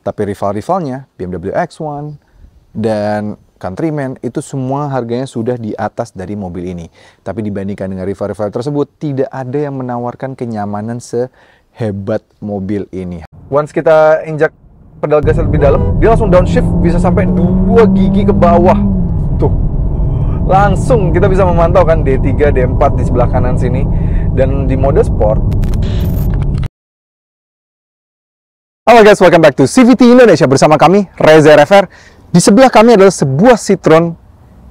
Tapi rival-rivalnya, BMW X1 dan Countryman, itu semua harganya sudah di atas dari mobil ini. Tapi dibandingkan dengan rival-rival tersebut, tidak ada yang menawarkan kenyamanan sehebat mobil ini. Once kita injak pedal gas lebih dalam, dia langsung downshift bisa sampai 2 gigi ke bawah. Tuh, langsung kita bisa memantau kan D3, D4 di sebelah kanan sini. Dan di mode sport. Halo guys, welcome back to CVT Indonesia bersama kami, Reza RFR. Di sebelah kami adalah sebuah Citroen,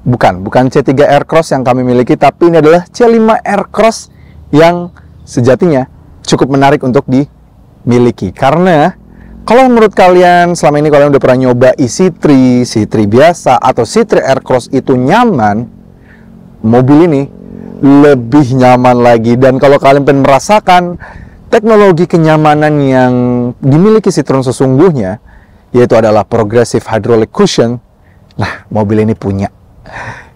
bukan C3 Aircross yang kami miliki, tapi ini adalah C5 Aircross yang sejatinya cukup menarik untuk dimiliki. Karena kalau menurut kalian selama ini kalian udah pernah nyoba C3 biasa atau C3 Aircross itu nyaman, mobil ini lebih nyaman lagi. Dan kalau kalian pengen merasakan teknologi kenyamanan yang dimiliki Citroen sesungguhnya, yaitu adalah Progressive Hydraulic Cushion, nah mobil ini punya.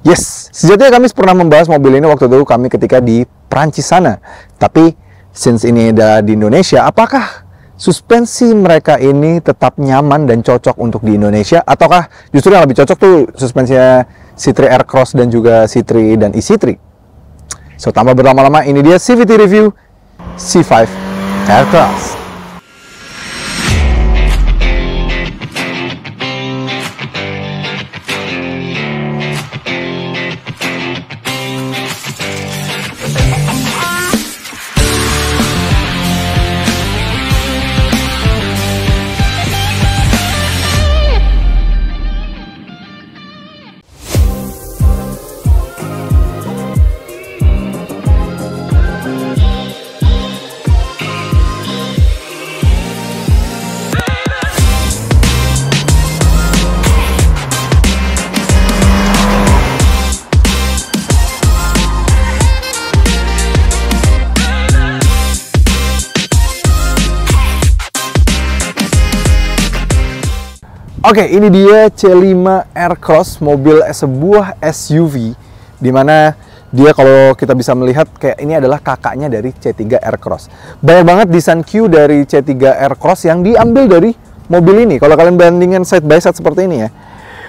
Yes, sejatinya kami pernah membahas mobil ini waktu itu kami ketika di Prancis sana. Tapi since ini ada di Indonesia, apakah suspensi mereka ini tetap nyaman dan cocok untuk di Indonesia? Ataukah justru yang lebih cocok tuh suspensinya C3 Aircross dan juga C3 dan EC3? So, tanpa berlama-lama, ini dia CVT Review C5 Aircross. Oke, ini dia C5 Aircross, mobil sebuah SUV, dimana dia kalau kita bisa melihat kayak ini adalah kakaknya dari C3 Aircross. Banyak banget desain Q dari C3 Aircross yang diambil dari mobil ini. Kalau kalian bandingkan side by side seperti ini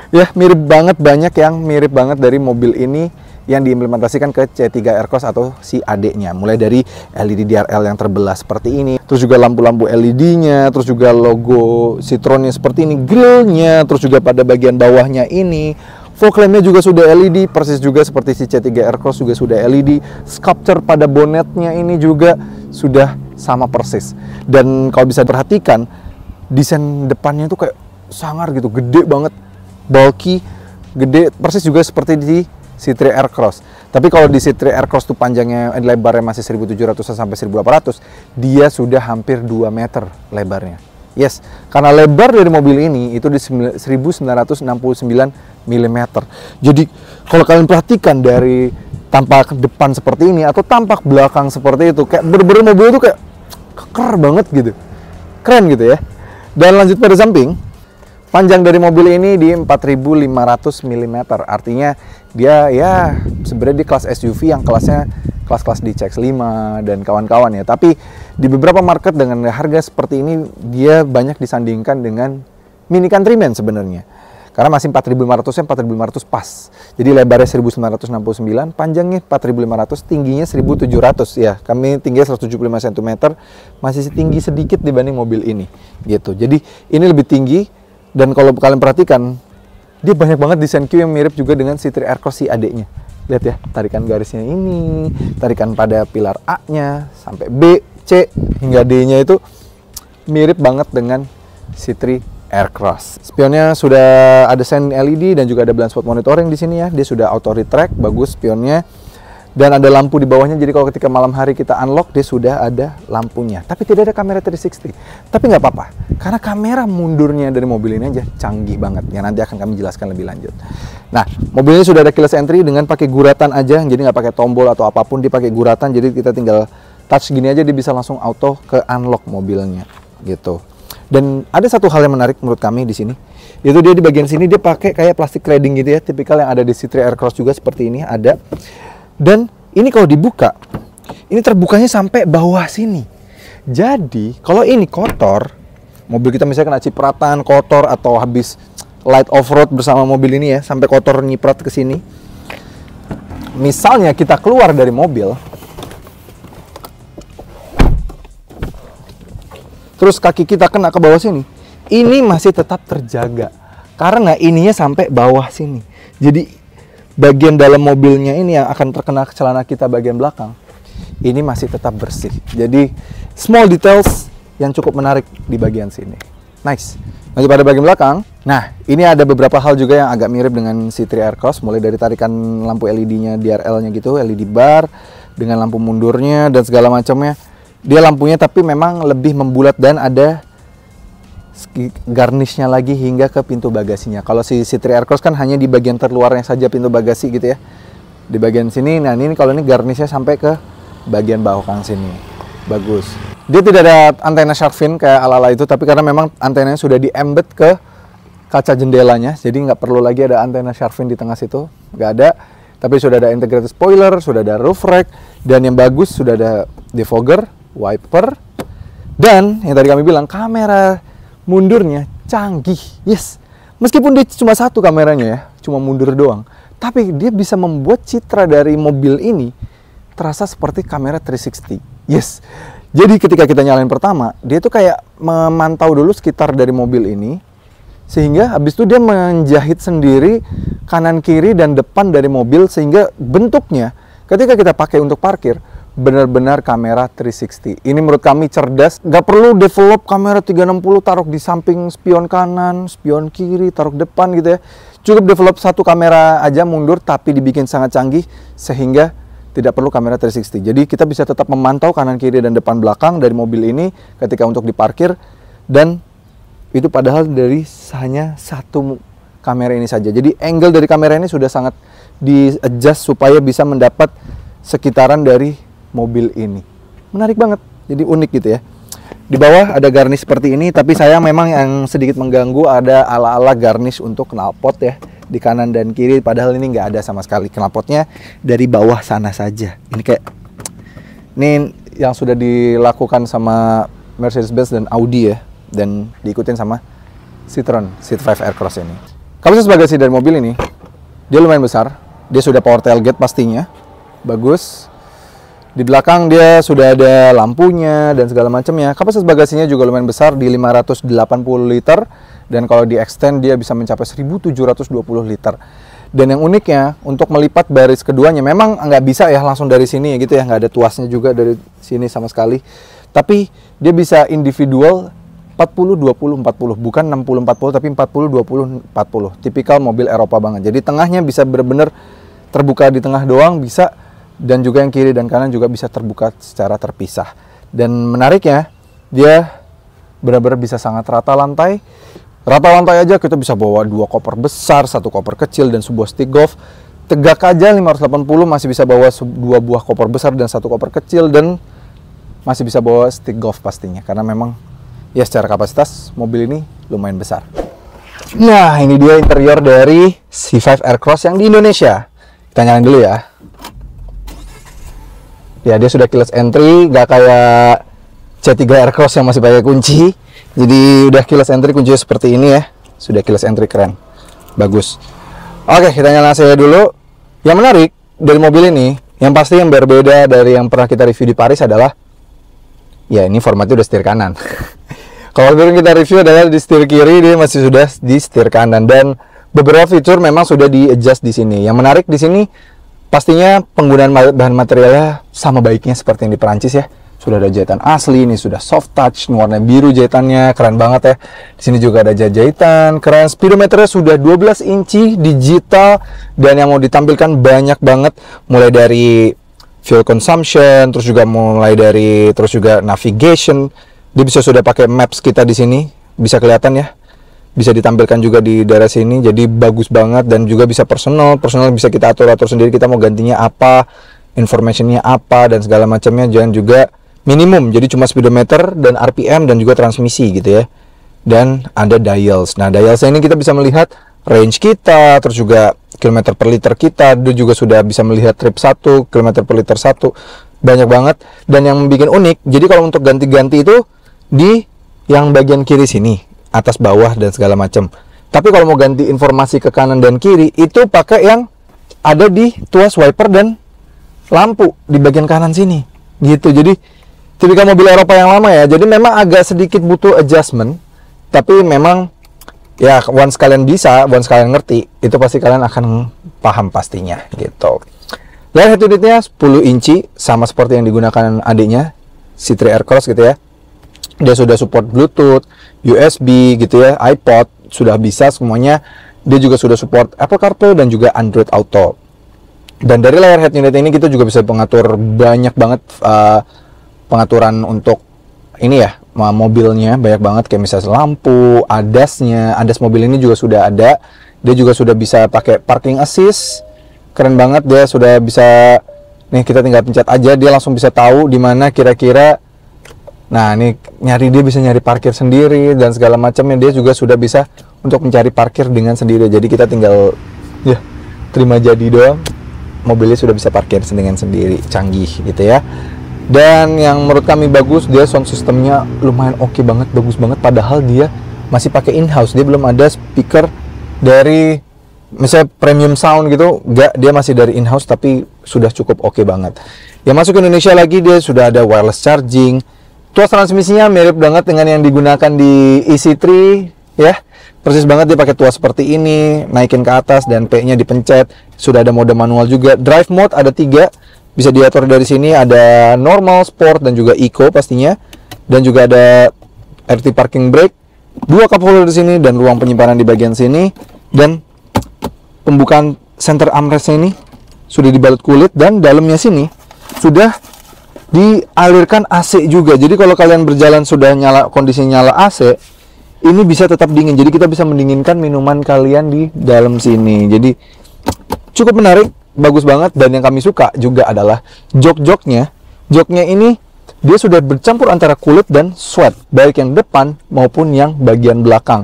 ya mirip banget, banyak yang mirip banget dari mobil ini yang diimplementasikan ke C3 Aircross atau si adeknya. Mulai dari LED DRL yang terbelah seperti ini, terus juga lampu-lampu LED-nya, terus juga logo Citroen-nya seperti ini, grillnya, terus juga pada bagian bawahnya ini, fog lamp-nya juga sudah LED, persis juga seperti si C3 Aircross juga sudah LED, sculpture pada bonetnya ini juga sudah sama persis. Dan kalau bisa perhatikan, desain depannya itu kayak sangar gitu, gede banget, bulky, gede, persis juga seperti di C3 Aircross. Tapi kalau di C3 Aircross tuh panjangnya, lebarnya masih 1700 sampai 1800, dia sudah hampir 2 meter lebarnya. Yes, karena lebar dari mobil ini itu di 1969 mm. Jadi kalau kalian perhatikan dari tampak depan seperti ini atau tampak belakang seperti itu, kayak bener-bener mobil itu kayak keker banget gitu. Keren gitu ya. Dan lanjut pada samping, panjang dari mobil ini di 4500 mm. Artinya dia ya sebenarnya di kelas SUV yang kelas-kelas di CX-5 dan kawan-kawan ya. Tapi di beberapa market dengan harga seperti ini dia banyak disandingkan dengan Mini Countryman sebenarnya. Karena masih 4500-nya 4500 pas. Jadi lebarnya 1969, panjangnya 4500, tingginya 1700 ya. Kami tingginya 175 cm, masih tinggi sedikit dibanding mobil ini gitu. Jadi ini lebih tinggi. Dan kalau kalian perhatikan, dia banyak banget desain Q yang mirip juga dengan C3 Aircross si adeknya. Lihat ya, tarikan garisnya ini, tarikan pada pilar A-nya, sampai B, C, hingga D-nya itu mirip banget dengan C3 Aircross. Spionnya sudah ada sign LED dan juga ada blind spot monitoring di sini ya. Dia sudah auto retract, bagus spionnya. Dan ada lampu di bawahnya, jadi kalau ketika malam hari kita unlock, dia sudah ada lampunya. Tapi tidak ada kamera 360. Tapi nggak apa-apa, karena kamera mundurnya dari mobil ini aja canggih banget. Ya nanti akan kami jelaskan lebih lanjut. Nah, mobil ini sudah ada keyless entry dengan pakai guratan aja, jadi nggak pakai tombol atau apapun, dia pakai guratan. Jadi kita tinggal touch gini aja, dia bisa langsung auto ke unlock mobilnya, gitu. Dan ada satu hal yang menarik menurut kami di sini, yaitu dia di bagian sini dia pakai kayak plastik cladding gitu ya, tipikal yang ada di C3 Aircross juga seperti ini ada. Dan ini kalau dibuka, ini terbukanya sampai bawah sini. Jadi kalau ini kotor, mobil kita misalnya kena cipratan, kotor, atau habis light off-road bersama mobil ini ya, sampai kotor nyiprat ke sini. Misalnya kita keluar dari mobil, terus kaki kita kena ke bawah sini, ini masih tetap terjaga karena ininya sampai bawah sini. Jadi bagian dalam mobilnya ini yang akan terkena ke celana kita bagian belakang, ini masih tetap bersih. Jadi small details yang cukup menarik di bagian sini. Nice. Lanjut pada bagian belakang. Nah, ini ada beberapa hal juga yang agak mirip dengan C3 Aircross, mulai dari tarikan lampu LED-nya, DRL-nya gitu, LED bar dengan lampu mundurnya dan segala macamnya. Dia lampunya tapi memang lebih membulat dan ada garnishnya lagi hingga ke pintu bagasinya. Kalau si C3 Aircross kan hanya di bagian terluarnya saja pintu bagasi gitu ya. Di bagian sini, nah ini kalau ini garnishnya sampai ke bagian belakang sini. Bagus. Dia tidak ada antena shark fin kayak ala-ala itu, tapi karena memang antenanya sudah di-embed ke kaca jendelanya, jadi nggak perlu lagi ada antena shark fin di tengah situ, nggak ada. Tapi sudah ada integrated spoiler, sudah ada roof rack, dan yang bagus sudah ada defogger, wiper, dan yang tadi kami bilang kamera mundurnya canggih. Yes, meskipun dia cuma satu kameranya ya, cuma mundur doang, tapi dia bisa membuat citra dari mobil ini terasa seperti kamera 360. Yes, jadi ketika kita nyalain pertama, dia tuh kayak memantau dulu sekitar dari mobil ini, sehingga habis itu dia menjahit sendiri kanan kiri dan depan dari mobil, sehingga bentuknya ketika kita pakai untuk parkir benar-benar kamera 360. Ini menurut kami cerdas, nggak perlu develop kamera 360 taruh di samping spion kanan, spion kiri, taruh depan gitu ya. Cukup develop satu kamera aja mundur, tapi dibikin sangat canggih sehingga tidak perlu kamera 360. Jadi kita bisa tetap memantau kanan kiri dan depan belakang dari mobil ini ketika untuk diparkir, dan itu padahal dari hanya satu kamera ini saja. Jadi angle dari kamera ini sudah sangat di-adjust supaya bisa mendapat sekitaran dari mobil ini. Menarik banget, jadi unik gitu ya. Di bawah ada garnish seperti ini, tapi saya memang yang sedikit mengganggu ada ala-ala garnish untuk knalpot ya, di kanan dan kiri, padahal ini nggak ada sama sekali. Knalpotnya dari bawah sana saja. Ini kayak, ini yang sudah dilakukan sama Mercedes-Benz dan Audi ya, dan diikutin sama Citroen C5 Aircross ini. Kapasitas bagasi dari mobil ini, dia lumayan besar. Dia sudah power tailgate pastinya, bagus. Di belakang dia sudah ada lampunya dan segala macamnya. Kapasitas bagasinya juga lumayan besar di 580 liter. Dan kalau di extend dia bisa mencapai 1720 liter. Dan yang uniknya untuk melipat baris keduanya memang nggak bisa ya langsung dari sini gitu ya, nggak ada tuasnya juga dari sini sama sekali. Tapi dia bisa individual 40-20-40, bukan 60-40 tapi 40-20-40. Tipikal mobil Eropa banget. Jadi tengahnya bisa benar-benar terbuka di tengah doang bisa, dan juga yang kiri dan kanan juga bisa terbuka secara terpisah. Dan menariknya dia benar-benar bisa sangat rata lantai. Rata lantai aja kita bisa bawa 2 koper besar, 1 koper kecil, dan sebuah stick golf. Tegak aja 580 masih bisa bawa 2 buah koper besar dan 1 koper kecil, dan masih bisa bawa stick golf pastinya. Karena memang ya secara kapasitas mobil ini lumayan besar. Nah, ini dia interior dari C5 Aircross yang di Indonesia. Kita nyalain dulu ya. Ya, dia sudah keyless entry, nggak kayak C3 Aircross yang masih pakai kunci. Jadi udah keyless entry, kuncinya seperti ini ya. Sudah keyless entry, keren. Bagus. Oke, kita nyalain AC dulu. Yang menarik dari mobil ini, yang pasti yang berbeda dari yang pernah kita review di Paris adalah, ya ini formatnya udah setir kanan. Kalau dulu kita review adalah di setir kiri, dia masih sudah di setir kanan. Dan beberapa fitur memang sudah di-adjust di sini. Yang menarik di sini, pastinya penggunaan bahan materialnya sama baiknya seperti yang di Perancis ya. Sudah ada jahitan asli, ini sudah soft touch, warna biru jahitannya, keren banget ya. Di sini juga ada jahitan, keren. Speedometernya sudah 12 inci digital, dan yang mau ditampilkan banyak banget, mulai dari fuel consumption, terus juga navigation. Dia bisa sudah pakai maps kita di sini, bisa kelihatan ya. Bisa ditampilkan juga di daerah sini, jadi bagus banget, dan juga bisa personal bisa kita atur sendiri, kita mau gantinya apa, informationnya apa, dan segala macamnya. Jangan juga minimum, jadi cuma speedometer dan RPM dan juga transmisi gitu ya. Dan ada dials. Nah, dialsnya ini kita bisa melihat range kita, terus juga kilometer per liter kita. Dia juga sudah bisa melihat trip 1, kilometer per liter 1. Banyak banget. Dan yang bikin unik, jadi kalau untuk ganti-ganti itu di yang bagian kiri sini, atas bawah dan segala macam. Tapi kalau mau ganti informasi ke kanan dan kiri, itu pakai yang ada di tuas wiper dan lampu di bagian kanan sini. Gitu. Jadi tipikal mobil Eropa yang lama ya. Jadi memang agak sedikit butuh adjustment. Tapi memang ya once kalian bisa, once kalian ngerti, itu pasti kalian akan paham pastinya gitu. Layar head unitnya 10 inci, sama seperti yang digunakan adiknya, C3 Aircross gitu ya. Dia sudah support Bluetooth, USB gitu ya, iPod, sudah bisa semuanya. Dia juga sudah support Apple CarPlay dan juga Android Auto. Dan dari layar head unit ini kita juga bisa mengatur banyak banget pengaturan untuk ini ya, mobilnya banyak banget, kayak misalnya lampu, ADAS-nya, ADAS mobil ini juga sudah ada. Dia juga sudah bisa pakai parking assist, keren banget. Dia sudah bisa, nih kita tinggal pencet aja, dia langsung bisa tahu di mana kira-kira. Nah ini dia bisa nyari parkir sendiri dan segala macamnya. Dia juga sudah bisa untuk mencari parkir dengan sendiri. Jadi kita tinggal ya terima jadi doang, mobilnya sudah bisa parkir dengan sendiri, canggih gitu ya. Dan yang menurut kami bagus, dia sound systemnya lumayan oke banget, bagus banget. Padahal dia masih pakai in-house, dia belum ada speaker dari misalnya premium sound gitu, enggak, dia masih dari in-house tapi sudah cukup oke banget. Yang masuk ke Indonesia lagi, dia sudah ada wireless charging. Tuas transmisinya mirip banget dengan yang digunakan di EC3 ya. Persis banget, dia pakai tuas seperti ini, naikin ke atas dan P-nya dipencet. Sudah ada mode manual juga. Drive mode ada 3. Bisa diatur dari sini, ada normal, sport, dan juga eco pastinya. Dan juga ada RT parking brake, 2 cup holder di sini, dan ruang penyimpanan di bagian sini. Dan pembukaan center armrest ini sudah dibalut kulit, dan dalamnya sini sudah dialirkan AC juga. Jadi kalau kalian berjalan sudah nyala, kondisi nyala AC, ini bisa tetap dingin. Jadi kita bisa mendinginkan minuman kalian di dalam sini. Jadi cukup menarik. Bagus banget. Dan yang kami suka juga adalah jok-joknya. Joknya ini dia sudah bercampur antara kulit dan sweat, baik yang depan maupun yang bagian belakang.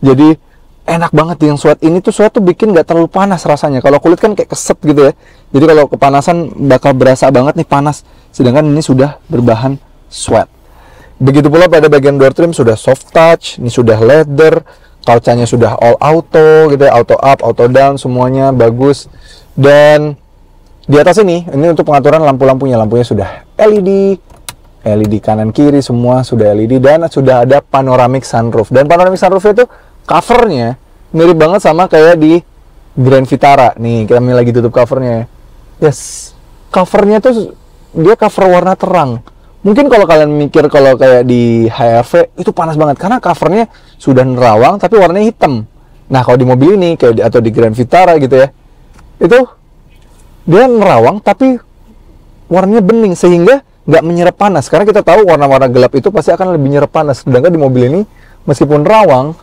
Jadi enak banget yang sweat ini tuh. Sweat tuh bikin nggak terlalu panas rasanya. Kalau kulit kan kayak keset gitu ya. Jadi kalau kepanasan bakal berasa banget nih panas. Sedangkan ini sudah berbahan sweat. Begitu pula pada bagian door trim sudah soft touch. Ini sudah leather. Kaucanya sudah all auto gitu ya. Auto up, auto down, semuanya bagus. Dan di atas ini untuk pengaturan lampu-lampunya. Lampunya sudah LED, LED kanan kiri semua sudah LED, dan sudah ada panoramic sunroof. Dan panoramic sunroof itu covernya mirip banget sama kayak di Grand Vitara. Nih kami lagi tutup covernya. Yes, covernya tuh dia cover warna terang. Mungkin kalau kalian mikir kalau kayak di HR-V itu panas banget karena covernya sudah nerawang tapi warnanya hitam. Nah kalau di mobil ini kayak atau di Grand Vitara gitu ya, itu dia nerawang tapi warnanya bening sehingga nggak menyerap panas. Karena kita tahu warna-warna gelap itu pasti akan lebih menyerap panas. Sedangkan di mobil ini meskipun rawang,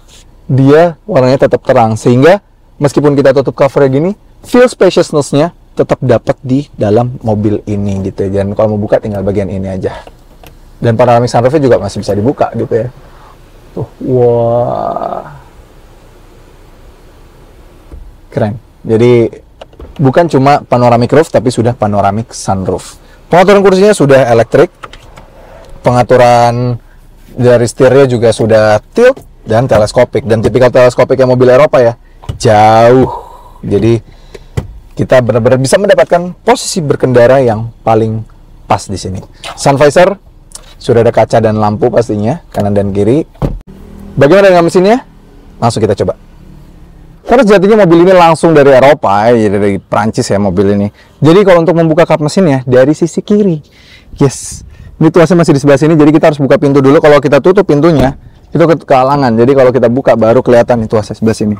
dia warnanya tetap terang. Sehingga meskipun kita tutup covernya gini, feel spaciousness-nya tetap dapat di dalam mobil ini gitu ya. Dan kalau mau buka tinggal bagian ini aja. Dan panoramic sunroof-nya juga masih bisa dibuka gitu ya. Tuh, wah. Keren. Jadi bukan cuma panoramic roof tapi sudah panoramic sunroof. Pengaturan kursinya sudah elektrik. Pengaturan dari setirnya juga sudah tilt dan teleskopik. Dan tipikal teleskopik yang mobil Eropa ya, jauh. Jadi kita benar-benar bisa mendapatkan posisi berkendara yang paling pas di sini. Sun visor sudah ada kaca dan lampu pastinya kanan dan kiri. Bagaimana dengan mesinnya? Langsung kita coba. Karena sejatinya mobil ini langsung dari Eropa, ya, dari Prancis ya mobil ini. Jadi kalau untuk membuka kap mesinnya dari sisi kiri. Yes. Ini tuasnya masih di sebelah sini, jadi kita harus buka pintu dulu. Kalau kita tutup pintunya, itu kehalangan. Jadi kalau kita buka baru kelihatan itu tuasnya sebelah sini.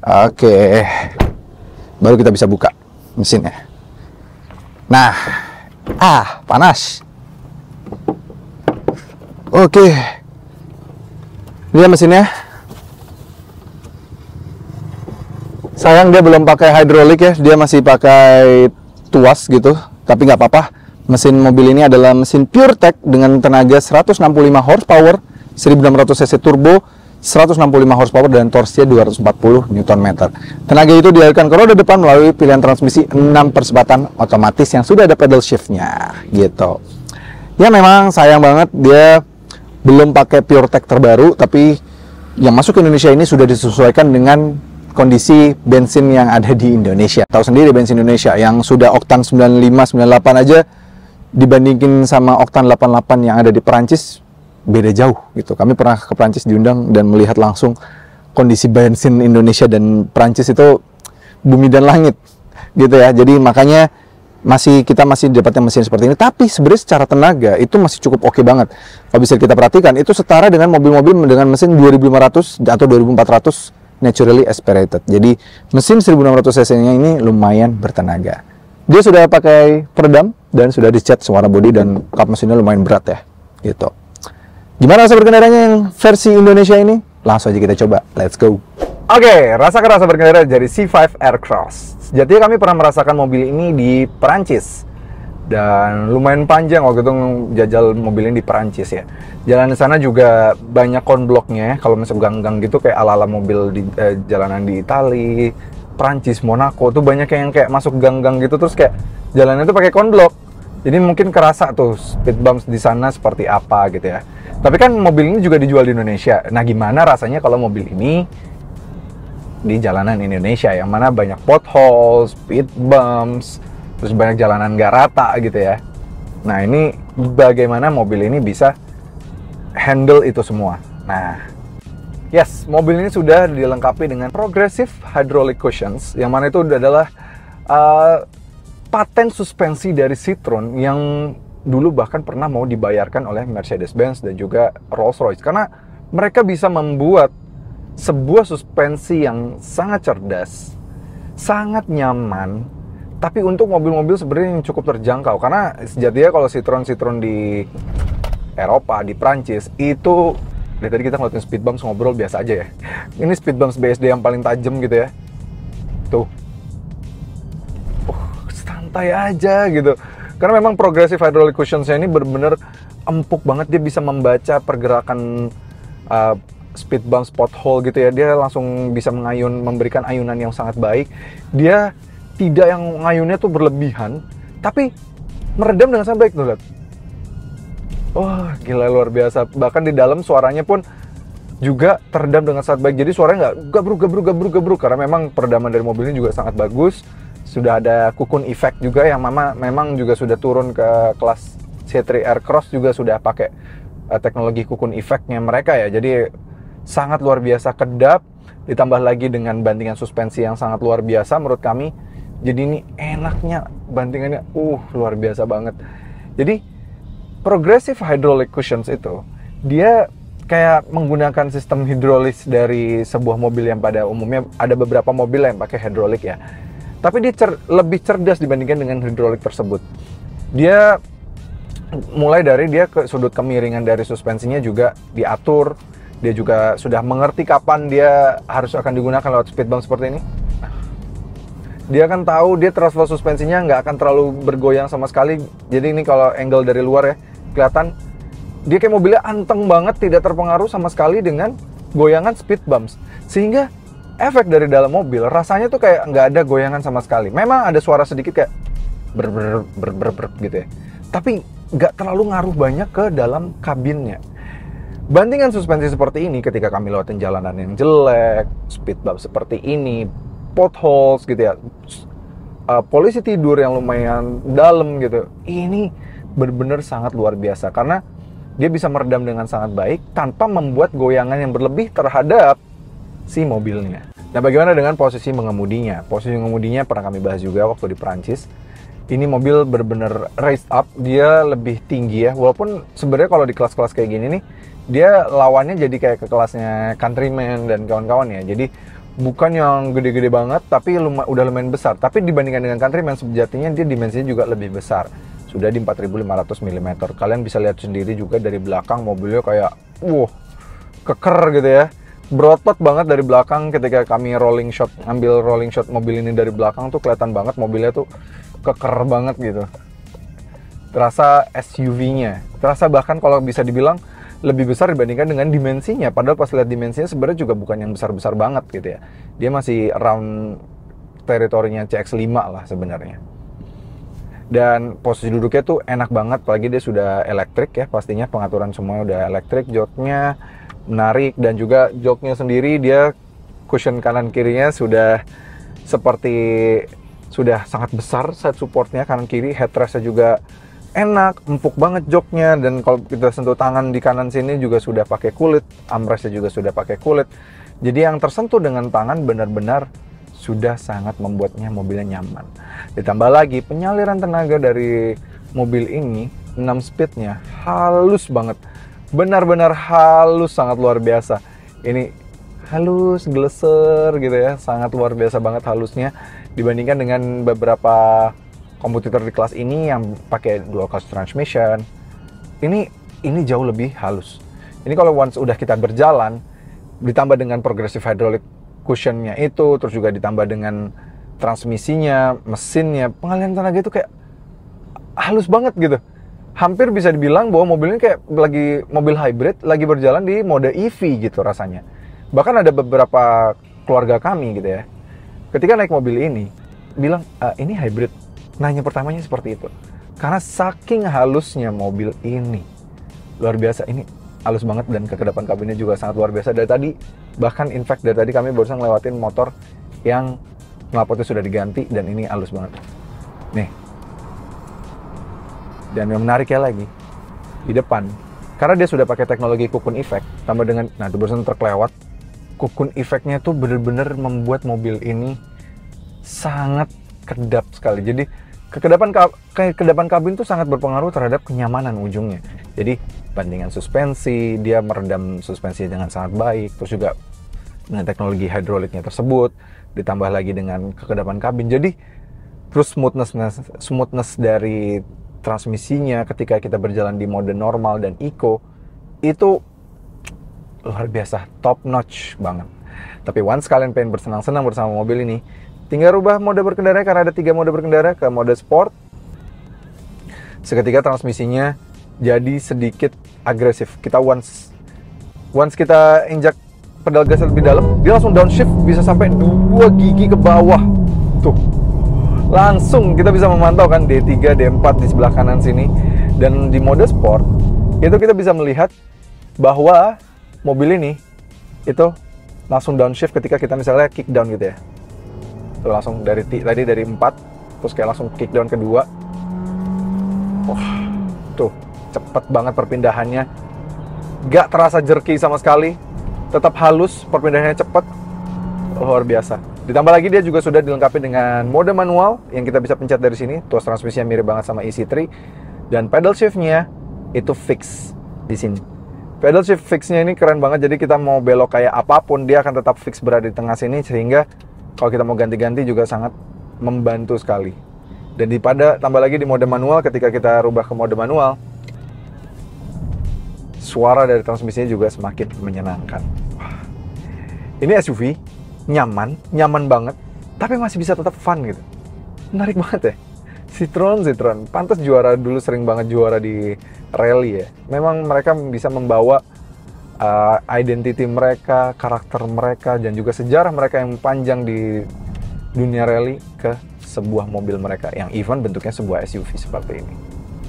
Oke. Baru kita bisa buka mesinnya. Nah, panas. Oke. Ini mesinnya. Sayang dia belum pakai hidrolik ya, dia masih pakai tuas gitu. Tapi nggak apa-apa. Mesin mobil ini adalah mesin PureTech dengan tenaga 165 horsepower, 1600 cc turbo, 165 horsepower dan torsinya 240 Nm. Tenaga itu dialirkan ke roda depan melalui pilihan transmisi 6 percepatan otomatis yang sudah ada pedal shiftnya gitu. Ya memang sayang banget dia belum pakai PureTech terbaru, tapi yang masuk ke Indonesia ini sudah disesuaikan dengan kondisi bensin yang ada di Indonesia. Tahu sendiri bensin Indonesia yang sudah oktan 95, 98 aja dibandingin sama oktan 88 yang ada di Perancis beda jauh gitu. Kami pernah ke Perancis diundang dan melihat langsung kondisi bensin Indonesia dan Perancis itu bumi dan langit gitu ya. Jadi makanya kita masih dapatnya mesin seperti ini, tapi sebenarnya secara tenaga itu masih cukup oke banget. Kalau bisa kita perhatikan, itu setara dengan mobil-mobil dengan mesin 2500 atau 2400 naturally aspirated. Jadi mesin 1600 cc-nya ini lumayan bertenaga. Dia sudah pakai peredam dan sudah dicat warna bodi dan kap mesinnya lumayan berat ya, gitu. Gimana rasa berkendaranya yang versi Indonesia ini? Langsung aja kita coba, let's go. Oke, rasakan rasa berkendara dari C5 Aircross. Jadi kami pernah merasakan mobil ini di Perancis dan lumayan panjang waktu itu jajal mobil ini di Perancis ya. Jalan di sana juga banyak konbloknya, kalau masuk gang-gang gitu kayak ala-ala mobil di jalanan di Itali, Perancis, Monaco tuh banyak yang kayak masuk gang-gang gitu terus kayak jalannya tuh pakai konblok. Jadi mungkin kerasa tuh speed bumps di sana seperti apa gitu ya. Tapi kan mobil ini juga dijual di Indonesia. Nah, gimana rasanya kalau mobil ini di jalanan Indonesia yang mana banyak potholes, speed bumps, terus banyak jalanan nggak rata gitu ya. Nah, ini bagaimana mobil ini bisa handle itu semua. Nah, yes, mobil ini sudah dilengkapi dengan progressive hydraulic cushions, yang mana itu adalah paten suspensi dari Citroen yang dulu bahkan pernah mau dibayarkan oleh Mercedes-Benz dan juga Rolls-Royce, karena mereka bisa membuat sebuah suspensi yang sangat cerdas, sangat nyaman, tapi untuk mobil-mobil sebenarnya yang cukup terjangkau. Karena sejatinya kalau Citroen di Eropa, di Prancis, itu dari tadi kita ngeliatin speed bumps ngobrol biasa aja ya. Ini speed bumps BSD yang paling tajam gitu ya. Tuh. Santai aja gitu. Karena memang progressive hydraulic cushions-nya ini benar-benar empuk banget. Dia bisa membaca pergerakan speed bumps, pothole gitu ya. Dia langsung bisa memberikan ayunan yang sangat baik. Dia tidak yang ngayunnya tuh berlebihan, tapi meredam dengan sangat baik tuh, lihat. Wah, gila luar biasa. Bahkan di dalam suaranya pun juga teredam dengan sangat baik. Jadi suaranya nggak gabruk karena memang peredaman dari mobil ini juga sangat bagus. Sudah ada cocoon effect juga yang memang juga sudah turun ke kelas C3 Aircross, juga sudah pakai teknologi cocoon effect-nya mereka ya. Jadi sangat luar biasa kedap, ditambah lagi dengan bantingan suspensi yang sangat luar biasa menurut kami. Jadi ini enaknya bantingannya luar biasa banget. Jadi progressive hydraulic cushions itu dia kayak menggunakan sistem hidrolis dari sebuah mobil yang pada umumnya ada beberapa mobil yang pakai hidrolik ya. Tapi dia lebih cerdas dibandingkan dengan hidrolik tersebut. Dia mulai dari ke sudut kemiringan dari suspensinya juga diatur. Dia juga sudah mengerti kapan dia harus akan digunakan lewat speed bump seperti ini. Dia akan tahu dia transfer suspensinya nggak akan terlalu bergoyang sama sekali. Jadi ini kalau angle dari luar ya, kelihatan dia kayak mobilnya anteng banget, tidak terpengaruh sama sekali dengan goyangan speed bumps. Sehingga efek dari dalam mobil rasanya tuh kayak nggak ada goyangan sama sekali. Memang ada suara sedikit kayak ber gitu ya. Tapi nggak terlalu ngaruh banyak ke dalam kabinnya. Bantingan suspensi seperti ini ketika kami lewatin jalanan yang jelek, speed bump seperti ini, potholes gitu ya, polisi tidur yang lumayan dalam gitu, ini benar-benar sangat luar biasa karena dia bisa meredam dengan sangat baik tanpa membuat goyangan yang berlebih terhadap si mobilnya. Nah, bagaimana dengan posisi mengemudinya? Posisi mengemudinya pernah kami bahas juga waktu di Perancis. Ini mobil benar-benar raised up, dia lebih tinggi ya, walaupun sebenarnya kalau di kelas-kelas kayak gini nih, dia lawannya jadi kayak ke kelasnya Countryman dan kawan-kawan ya. Jadi bukan yang gede-gede banget, tapi udah lumayan besar. Tapi dibandingkan dengan Countryman, sejatinya dia dimensinya juga lebih besar. Sudah di 4500 mm. Kalian bisa lihat sendiri juga dari belakang mobilnya kayak, keker gitu ya. Berotot banget dari belakang ketika kami ambil rolling shot mobil ini dari belakang tuh kelihatan banget mobilnya tuh keker banget gitu. Terasa SUV-nya. Terasa bahkan kalau bisa dibilang lebih besar dibandingkan dengan dimensinya. Padahal pas lihat dimensinya sebenarnya juga bukan yang besar-besar banget gitu ya. Dia masih around teritorinya CX-5 lah sebenarnya. Dan posisi duduknya tuh enak banget, apalagi dia sudah elektrik ya, pastinya pengaturan semuanya udah elektrik, joknya menarik, dan juga joknya sendiri dia cushion kanan kirinya sudah seperti sudah sangat besar side supportnya kanan kiri, headrestnya juga enak, empuk banget joknya, dan kalau kita sentuh tangan di kanan sini juga sudah pakai kulit, armrestnya juga sudah pakai kulit. Jadi yang tersentuh dengan tangan benar-benar sudah sangat membuatnya mobilnya nyaman. Ditambah lagi penyaliran tenaga dari mobil ini 6 speednya halus banget, benar-benar halus, sangat luar biasa. Ini halus, geleser gitu ya, sangat luar biasa banget halusnya dibandingkan dengan beberapa komputer di kelas ini yang pakai dual clutch transmission. Ini jauh lebih halus. Ini kalau once udah kita berjalan, ditambah dengan progressive hydraulic cushionnya itu, terus juga ditambah dengan transmisinya, mesinnya, pengalihan tenaga itu kayak halus banget gitu. Hampir bisa dibilang bahwa mobil ini kayak lagi mobil hybrid, lagi berjalan di mode EV gitu rasanya. Bahkan ada beberapa keluarga kami gitu ya, ketika naik mobil ini, bilang, ini hybrid. Nanya pertamanya seperti itu. Karena saking halusnya mobil ini. Luar biasa, ini halus banget, dan kekedapan kabinnya juga sangat luar biasa. Dari tadi, bahkan in fact dari tadi kami barusan ngelewatin motor yang knalpotnya sudah diganti, dan ini halus banget. Nih. Dan yang menariknya lagi, di depan, karena dia sudah pakai teknologi cocoon effect, tambah dengan, nah itu barusan terkelewat, cocoon effect-nya tuh bener-bener membuat mobil ini sangat kedap sekali. Jadi kekedapan kabin tuh sangat berpengaruh terhadap kenyamanan ujungnya. Jadi bandingan suspensi, dia meredam suspensi dengan sangat baik, terus juga dengan teknologi hidroliknya tersebut, ditambah lagi dengan kekedapan kabin. Jadi terus smoothness dari transmisinya ketika kita berjalan di mode normal dan eco itu luar biasa, top notch banget. Tapi once kalian pengen bersenang-senang bersama mobil ini, tinggal rubah mode berkendara, karena ada 3 mode berkendara, ke mode sport. Seketika transmisinya jadi sedikit agresif. Kita once kita injak pedal gas lebih dalam, dia langsung downshift bisa sampai 2 gigi ke bawah. Tuh. Langsung kita bisa memantau kan D3, D4 di sebelah kanan sini. Dan di mode sport, itu kita bisa melihat bahwa mobil ini itu langsung downshift ketika kita misalnya kick down gitu ya. Tuh, langsung dari tadi dari 4 terus kayak langsung kick down kedua. Wah, tuh cepet banget perpindahannya, gak terasa jerky sama sekali, tetap halus, perpindahannya cepet, luar biasa. Ditambah lagi dia juga sudah dilengkapi dengan mode manual yang kita bisa pencet dari sini. Tuas transmisinya mirip banget sama EC3, dan pedal shiftnya itu fix di sini. Pedal shift fixnya ini keren banget, jadi kita mau belok kayak apapun dia akan tetap fix berada di tengah sini, sehingga kalau kita mau ganti-ganti juga sangat membantu sekali. Dan tambah lagi di mode manual, ketika kita rubah ke mode manual, suara dari transmisinya juga semakin menyenangkan. Wah. Ini SUV, nyaman banget, tapi masih bisa tetap fun gitu. Menarik banget ya. Citroen, pantas juara dulu, sering banget juara di rally ya. Memang mereka bisa membawa identity mereka, karakter mereka, dan juga sejarah mereka yang panjang di dunia rally ke sebuah mobil mereka yang even bentuknya sebuah SUV seperti ini.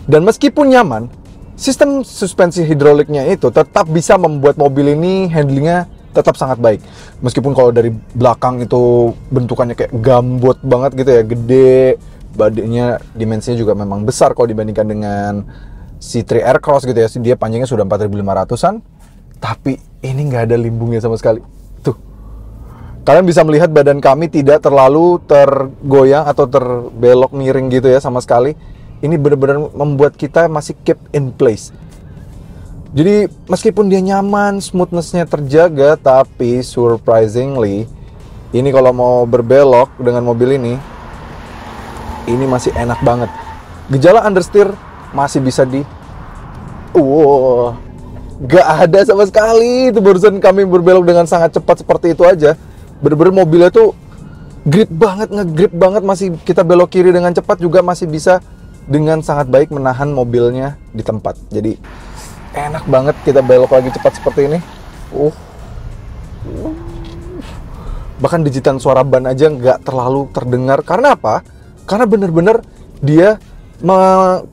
Dan meskipun nyaman, sistem suspensi hidroliknya itu tetap bisa membuat mobil ini handlingnya tetap sangat baik. Meskipun kalau dari belakang itu bentukannya kayak gambot banget gitu ya, gede, badannya dimensinya juga memang besar kalau dibandingkan dengan C3 Aircross gitu ya. Dia panjangnya sudah 4.500-an, tapi ini nggak ada limbungnya sama sekali. Tuh, kalian bisa melihat badan kami tidak terlalu tergoyang atau terbelok miring gitu ya sama sekali. Ini benar-benar membuat kita masih keep in place. Jadi meskipun dia nyaman, smoothness-nya terjaga, tapi surprisingly, ini kalau mau berbelok dengan mobil ini masih enak banget. Gejala understeer masih bisa gak ada sama sekali. Itu barusan kami berbelok dengan sangat cepat seperti itu aja. Bener-bener mobilnya tuh nge-grip banget, masih kita belok kiri dengan cepat juga masih bisa dengan sangat baik menahan mobilnya di tempat. Jadi enak banget kita belok lagi cepat seperti ini. Bahkan digitan suara ban aja nggak terlalu terdengar. Karena apa? Karena bener-bener dia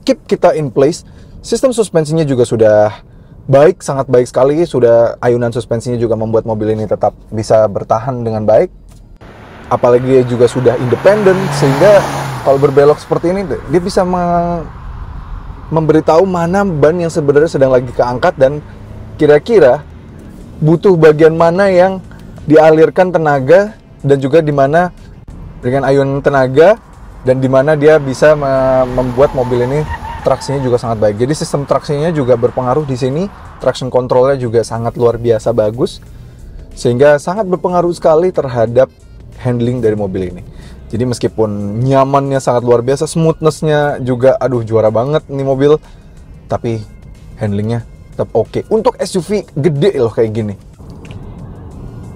keep kita in place. Sistem suspensinya juga sudah baik, sangat baik sekali. Sudah ayunan suspensinya juga membuat mobil ini tetap bisa bertahan dengan baik. Apalagi dia juga sudah independen, sehingga kalau berbelok seperti ini dia bisa memberitahu mana ban yang sebenarnya sedang lagi keangkat dan kira-kira butuh bagian mana yang dialirkan tenaga, dan juga di mana dengan ayunan tenaga, dan di mana dia bisa membuat mobil ini traksinya juga sangat baik. Jadi sistem traksinya juga berpengaruh di sini. Traction controlnya juga sangat luar biasa bagus, sehingga sangat berpengaruh sekali terhadap handling dari mobil ini. Jadi meskipun nyamannya sangat luar biasa, smoothness-nya juga aduh juara banget nih mobil, tapi handlingnya tetap oke. Untuk SUV gede loh kayak gini.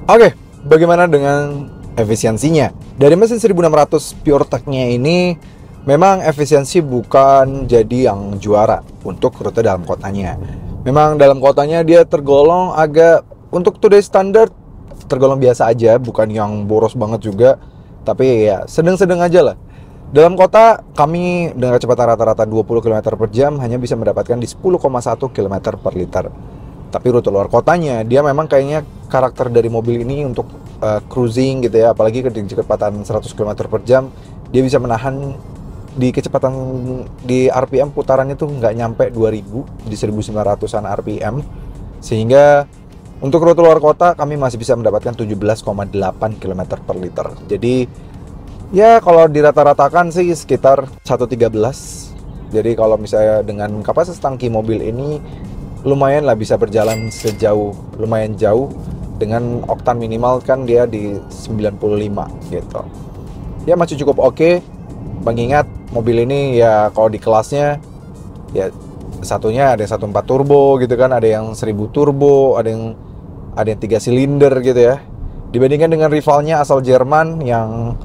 Oke, bagaimana dengan efisiensinya? Dari mesin 1600 PureTech-nya ini memang efisiensi bukan jadi yang juara untuk rute dalam kotanya. Memang dalam kotanya dia tergolong agak, untuk today's standard tergolong biasa aja, bukan yang boros banget juga, tapi ya sedang-sedang aja lah. Dalam kota kami dengan kecepatan rata-rata 20 km per jam hanya bisa mendapatkan di 10,1 km per liter. Tapi rute luar kotanya dia memang kayaknya karakter dari mobil ini untuk cruising gitu ya, apalagi kecepatan 100 km per jam dia bisa menahan di kecepatan di RPM putarannya tuh nggak nyampe 2000, di 1900-an RPM, sehingga untuk rute luar kota kami masih bisa mendapatkan 17,8 km per liter. Jadi ya kalau dirata-ratakan sih sekitar 113. Jadi kalau misalnya dengan kapasitas tangki mobil ini lumayan lah bisa berjalan lumayan jauh. Dengan oktan minimal kan dia di 95 gitu. Ya masih cukup oke. Mengingat mobil ini ya kalau di kelasnya ya satunya ada yang 1.4 turbo gitu kan, ada yang 1000 turbo, ada yang 3 silinder gitu ya. Dibandingkan dengan rivalnya asal Jerman yang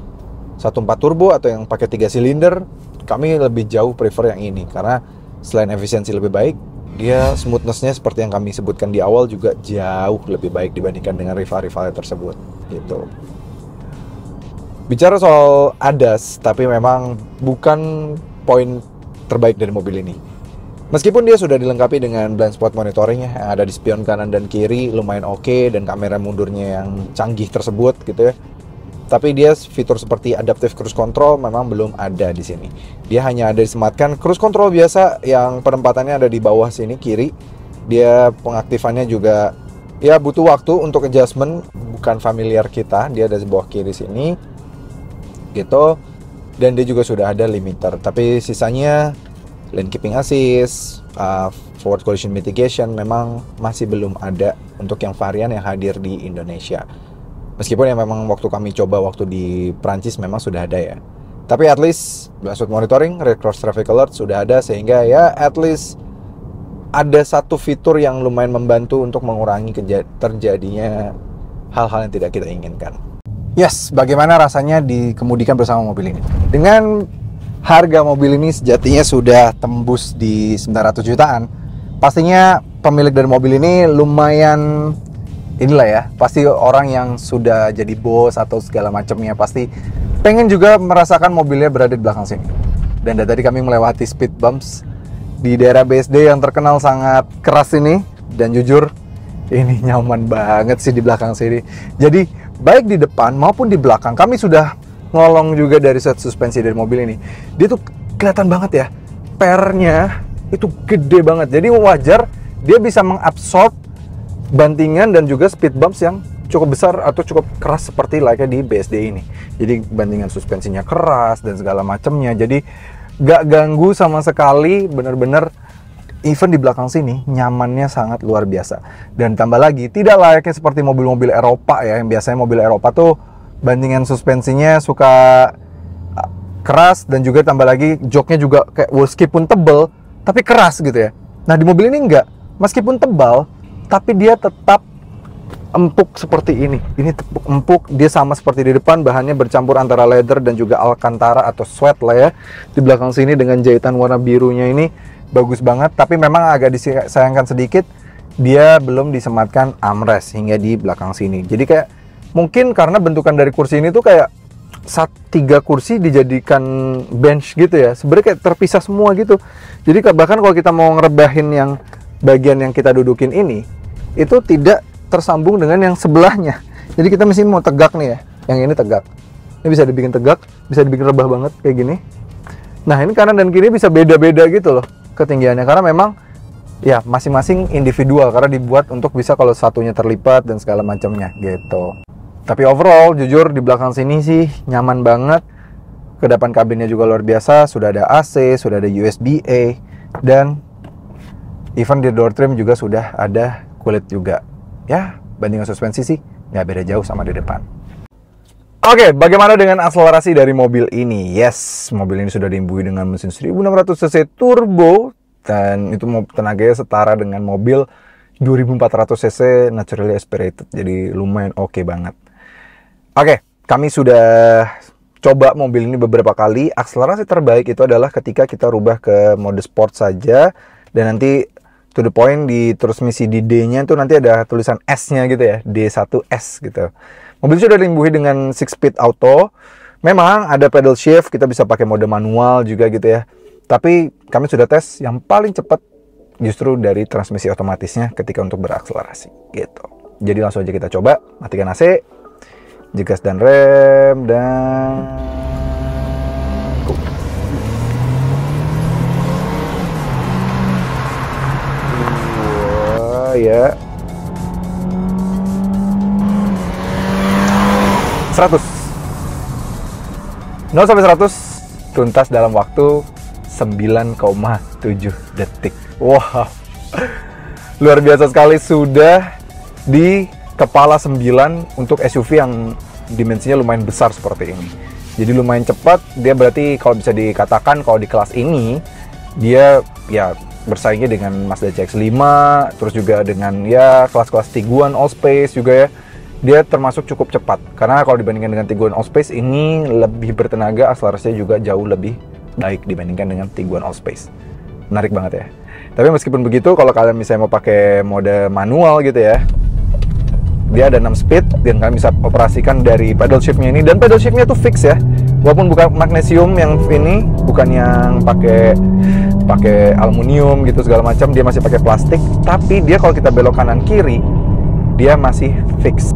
1.4 turbo atau yang pakai 3 silinder, kami lebih jauh prefer yang ini karena selain efisiensi lebih baik, dia smoothness-nya seperti yang kami sebutkan di awal juga jauh lebih baik dibandingkan dengan rival-rivalnya tersebut gitu. Bicara soal ADAS, tapi memang bukan poin terbaik dari mobil ini. Meskipun dia sudah dilengkapi dengan blind spot monitoring yang ada di spion kanan dan kiri, lumayan oke, dan kamera mundurnya yang canggih tersebut gitu ya. Tapi dia fitur seperti adaptive cruise control memang belum ada di sini. Dia hanya ada disematkan cruise control biasa yang penempatannya ada di bawah sini kiri. Dia pengaktifannya juga ya butuh waktu untuk adjustment, bukan familiar kita. Dia ada di bawah kiri sini gitu. Dan dia juga sudah ada limiter. Tapi sisanya lane keeping assist, forward collision mitigation memang masih belum ada untuk yang varian yang hadir di Indonesia. Meskipun ya memang waktu kami coba waktu di Prancis memang sudah ada ya. Tapi at least blind spot monitoring, red cross traffic alert sudah ada, sehingga ya at least ada satu fitur yang lumayan membantu untuk mengurangi terjadinya hal-hal yang tidak kita inginkan. Yes, bagaimana rasanya dikemudikan bersama mobil ini? Dengan harga mobil ini sejatinya sudah tembus di 900 jutaan. Pastinya pemilik dari mobil ini lumayan inilah ya, pasti orang yang sudah jadi bos atau segala macamnya pasti pengen juga merasakan mobilnya berada di belakang sini. Dan dari tadi kami melewati speed bumps di daerah BSD yang terkenal sangat keras ini, dan jujur ini nyaman banget sih di belakang sini. Jadi baik di depan maupun di belakang, kami sudah ngolong juga dari set suspensi dari mobil ini. Dia tuh kelihatan banget ya, pernya itu gede banget. Jadi wajar dia bisa mengabsorb bantingan dan juga speed bumps yang cukup besar atau cukup keras seperti layaknya di BSD ini. Jadi bantingan suspensinya keras dan segala macamnya. Jadi gak ganggu sama sekali, bener-bener even di belakang sini nyamannya sangat luar biasa. Dan tambah lagi tidak layaknya seperti mobil-mobil Eropa ya, yang biasanya mobil Eropa tuh bantingan suspensinya suka keras dan juga tambah lagi joknya juga kayak meskipun tebel tapi keras gitu ya. Nah di mobil ini enggak, meskipun tebal tapi dia tetap empuk seperti ini. Ini empuk, dia sama seperti di depan, bahannya bercampur antara leather dan juga alcantara atau sweat lah ya. Di belakang sini dengan jahitan warna birunya ini bagus banget, tapi memang agak disayangkan sedikit dia belum disematkan armrest hingga di belakang sini. Jadi kayak mungkin karena bentukan dari kursi ini tuh kayak tiga kursi dijadikan bench gitu ya. Sebenarnya kayak terpisah semua gitu. Jadi bahkan kalau kita mau ngerebahin yang bagian yang kita dudukin ini, itu tidak tersambung dengan yang sebelahnya. Jadi kita mesti mau tegak nih ya. Yang ini tegak. Ini bisa dibikin tegak, bisa dibikin rebah banget kayak gini. Nah ini kanan dan kiri bisa beda-beda gitu loh ketinggiannya. Karena memang ya masing-masing individual. Karena dibuat untuk bisa kalau satunya terlipat dan segala macamnya gitu. Tapi overall, jujur di belakang sini sih nyaman banget. Kedepan kabinnya juga luar biasa. Sudah ada AC, sudah ada USB-A. Dan even di door trim juga sudah ada kulit juga. Ya, bandingkan suspensi sih nggak beda jauh sama di depan. Oke, bagaimana dengan akselerasi dari mobil ini? Yes, mobil ini sudah diimbui dengan mesin 1600 cc turbo. Dan itu tenaganya setara dengan mobil 2400 cc naturally aspirated. Jadi lumayan oke banget. Oke, kami sudah coba mobil ini beberapa kali. Akselerasi terbaik itu adalah ketika kita rubah ke mode sport saja. Dan nanti to the point di transmisi di D-nya itu nanti ada tulisan S-nya gitu ya. D1S gitu. Mobil sudah diimbuhi dengan 6-speed auto. Memang ada pedal shift, kita bisa pakai mode manual juga gitu ya. Tapi kami sudah tes yang paling cepat justru dari transmisi otomatisnya ketika untuk berakselerasi gitu. Jadi langsung aja kita coba, matikan AC. Gas dan rem dan ya 100 0 sampai 100 tuntas dalam waktu 9,7 detik. Wow, luar biasa sekali. Sudah di kepala 9 untuk SUV yang dimensinya lumayan besar seperti ini. Jadi lumayan cepat. Dia berarti kalau bisa dikatakan kalau di kelas ini dia ya bersaingnya dengan Mazda CX-5, terus juga dengan ya kelas-kelas Tiguan Allspace juga ya. Dia termasuk cukup cepat. Karena kalau dibandingkan dengan Tiguan Allspace ini lebih bertenaga, akselerasinya juga jauh lebih baik dibandingkan dengan Tiguan Allspace. Menarik banget ya. Tapi meskipun begitu, kalau kalian misalnya mau pakai mode manual gitu ya, dia ada 6 speed dan kalian bisa operasikan dari pedal shiftnya ini. Dan pedal shiftnya tuh fix ya, walaupun bukan magnesium yang ini, bukan yang pakai aluminium gitu segala macam, dia masih pakai plastik. Tapi dia kalau kita belok kanan kiri, dia masih fix.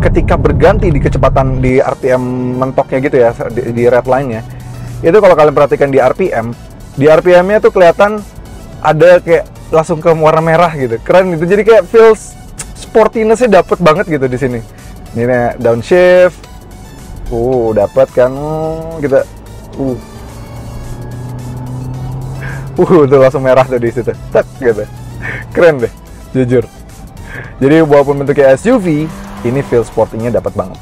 Ketika berganti di kecepatan di RPM mentoknya gitu ya, di red line-nya, itu kalau kalian perhatikan di RPM-nya tuh kelihatan ada kayak langsung ke warna merah gitu, keren gitu. Jadi kayak feels sportiness-nya dapet banget gitu di sini. Ini downshift, dapat kan, kita, tuh langsung merah tuh di situ, tak gitu, keren deh, jujur. Jadi walaupun bentuknya SUV, ini feel sportingnya dapat banget.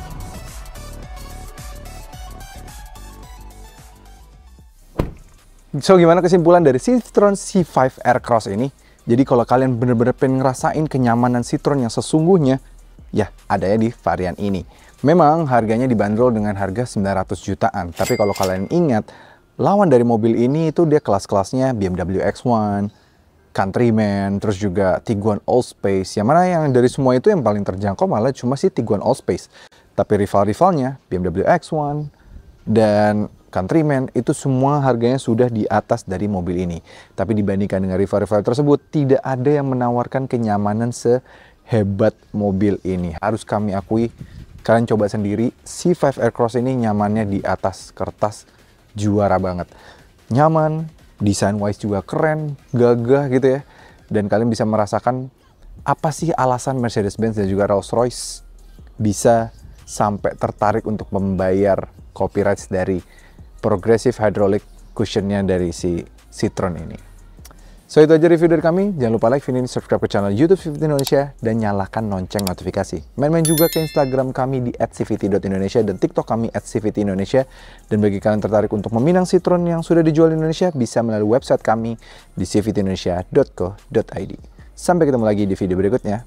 So gimana kesimpulan dari Citroen C5 Aircross ini? Jadi kalau kalian bener-bener pengen ngerasain kenyamanan Citroen yang sesungguhnya, ya adanya di varian ini. Memang harganya dibanderol dengan harga 900 jutaan. Tapi kalau kalian ingat, lawan dari mobil ini itu dia kelas-kelasnya BMW X1, Countryman, terus juga Tiguan Allspace. Yang mana yang dari semua itu yang paling terjangkau malah cuma si Tiguan Allspace. Tapi rival-rivalnya BMW X1 dan Countryman itu semua harganya sudah di atas dari mobil ini. Tapi dibandingkan dengan rival-rival tersebut, tidak ada yang menawarkan kenyamanan sehebat mobil ini. Harus kami akui, kalian coba sendiri, C5 Aircross ini nyamannya di atas kertas, juara banget. Nyaman, desain wise juga keren, gagah gitu ya. Dan kalian bisa merasakan apa sih alasan Mercedes-Benz dan juga Rolls-Royce bisa sampai tertarik untuk membayar copyright dari progressive hydraulic cushionnya dari si Citroen ini. So itu aja review dari kami. Jangan lupa like video ini, subscribe ke channel YouTube CVT Indonesia, dan nyalakan lonceng notifikasi. Main-main juga ke Instagram kami di @cvt.indonesia dan TikTok kami @cvt Indonesia. Dan bagi kalian tertarik untuk meminang Citroen yang sudah dijual di Indonesia, bisa melalui website kami di cvtindonesia.co.id. Sampai ketemu lagi di video berikutnya.